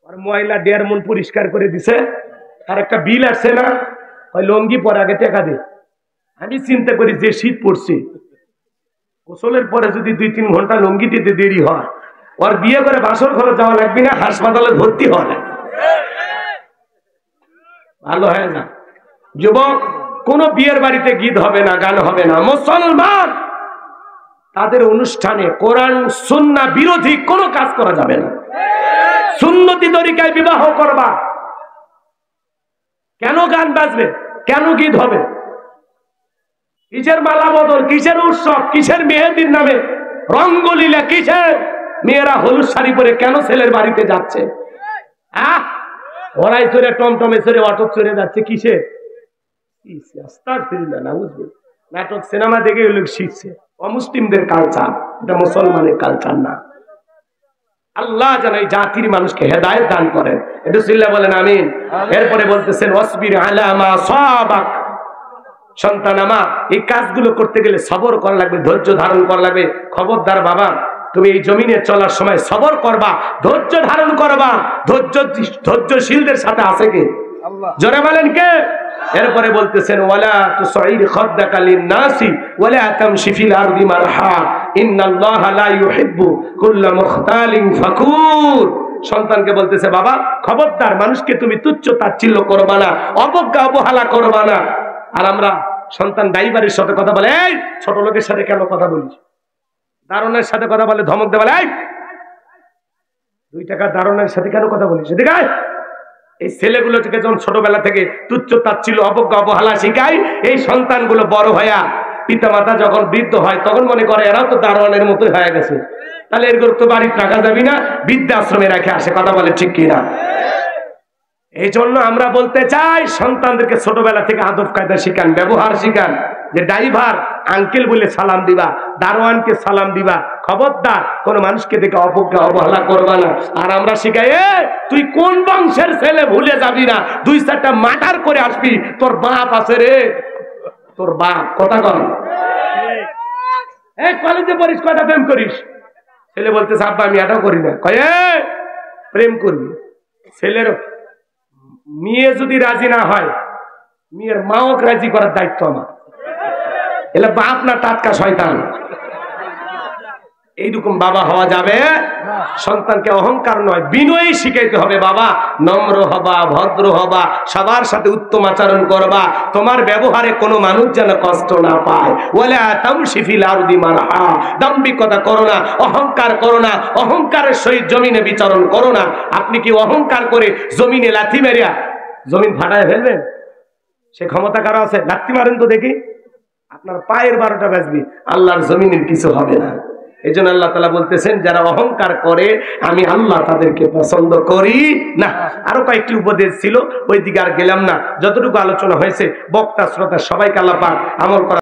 আর ময়লা 1.5 মণ পরিষ্কার করে দিছে, আর একটা বিল আসছে না, ওই লুঙ্গি পরে আগে টাকা দে। আমি চিন্তা করি যে শীত পড়ছে, গোসলের পরে যদি 2-3 ঘন্টা লুঙ্গি দিতে দেরি হয়, ওর বিয়ে করে বাসর ঘরে যাওয়া লাগবে না, হাসপাতালে ভর্তি হওয়া লাগবে, ভালো হয় না। যুবক, কোন বিয়ের বাড়িতে গীত হবে না, গান হবে না। মুসলমান তাদের অনুষ্ঠানে কোরআন সুন্নাহ বিরোধী কোনো কাজ করা যাবে না। সুন্নতি তরিকায় বিবাহ করবা। কেন গান বাজবে? কেন গীত হবে? কিসের মালা বদল, কিসের উৎসব, কিসের মেহেদির নামে রঙ্গলীলা, কিসের মেয়েরা হলুদ শাড়ি পরে কেন ছেলের বাড়িতে যাচ্ছে? ঘোড়ায় চড়ে, টমটমে চড়ে, অটো চড়ে যাচ্ছে কিসে? আস্তাগফিরুল্লাহ, নাউযুবিল্লাহ। নাটক সিনেমা দেখে লোক শিখছে। অমুসলিমদের কালচার, এটা মুসলমানের কালচার না। আল্লাহ যেন এই জাতির মানুষকে হেদায়েত দান করেন। একটু সিল্লা বলেন আমিন। এরপরে বলতেছেন ওয়াসবির আলা মা সাবাক। সন্তান আমার, এই কাজগুলো করতে গেলে সবর করা লাগবে, ধৈর্য ধারণ করা লাগবে। খবরদার বাবা, তুমি এই জমিনে চলার সময় সবর করবা, ধৈর্য ধারণ করবা। ধৈর্যশীলদের সাথে আছে কে? জোরে বলেন কে? এরপরে বলতেছেন ওয়ালা তুসাইর খাদ্দাকা লিন-নাসি ওয়ালা তামশি ফিল আরদি মারহা ইন্নাল্লাহা লা ইউহিব্বু কুল্লা মুখতালিন ফাকুর। সন্তানকে বলতেছে বাবা, খবরদার মানুষকে তুমি তুচ্ছ তাচ্ছিল্য করবা না, অবজ্ঞা অবহেলা করবা না। আর আমরা সন্তান ড্রাইভারের সাথে কথা বলে, এই ছোট লোকের সাথে কেন কথা বলিস? দারোয়ানের সাথে কথা বলে ধমক দেবে, এই 2 টাকা দারোয়ানের সাথে কেন কথা বলিস? এদিকে আয়। এই ছেলেগুলোকে যখন ছোটবেলা থেকে তুচ্ছ তাচ্ছিল্য অবজ্ঞা অবহেলা শিখায়, এই সন্তানগুলো বড় হইয়া পিতামাতা যখন বৃদ্ধ হয় তখন মনে করে এরাও তো দারোয়ানের মতোই হয়ে গেছে, তাহলে এরগুলো তো বাড়িতে রাখা যাবে না, বৃদ্ধাশ্রমে রেখে আসে। কথা বলে ঠিক কিনা? এই জন্য আমরা বলতে চাই সন্তানদেরকে ছোটবেলা থেকে আদব কায়দা শিখান, ব্যবহার শিখান। যে ড্রাইভার আঙ্কেল বলে সালাম দিবা, দারোয়ানকে সালাম দিবা, খবরদার কোন মানুষকে দেখে অবজ্ঞা অবহেলা করবা না। আর আমরা শিখাই, তুই কোন বংশের ছেলে ভুলে যাবি না, 2-4টা মার্ডার করে আসবি, তোর বাপ আছে রে, তোর বাপ। কথা কর। কলেজে পড়িস, কয়টা প্রেম করিস? ছেলে বলতেছে আব্বা আমি এটাও করি না। কয় প্রেম করবি? ছেলের মেয়ে যদি রাজি না হয়, মেয়ের মাও রাজি করার দায়িত্ব আমার। এলে বাপ না টাটকা শয়তান। এইরকম বাবা হওয়া যাবে? সন্তানকে অহংকার নয়, বিনয়ী শিখাইতে হবে। বাবা নম্র হবা, ভদ্র হবা, সবার সাথে উত্তম আচরণ করবা, তোমার ব্যবহারে কোনো মানুষ যেন কষ্ট না পায়। ওয়ালা তামশি ফিল আরদি মারহা। দাম্ভিকতা করো না, অহংকার করো না, অহংকারের সহিত জমিনে বিচরণ করো না। আপনি কি অহংকার করে জমিনে লাথি মেরিয়া জমিন ফাটায় ফেলবেন? সে ক্ষমতা কারো আছে? লাথি মারেন তো দেখি, আপনার পায়ের 12টা বাজবি, আল্লাহর জমিনের কিছু হবে না। এই জন্য আল্লাহ তাআলা বলতেছেন যারা অহংকার করে আমি আল্লাহ তাদেরকে পছন্দ করি না। আরো কয়েকটি উপদেশ ছিল, ওই দিকে আর গেলাম না। যতটুকু আলোচনা হয়েছে বক্তা শ্রোতা সবাইকে আল্লাহ পাক আমল করা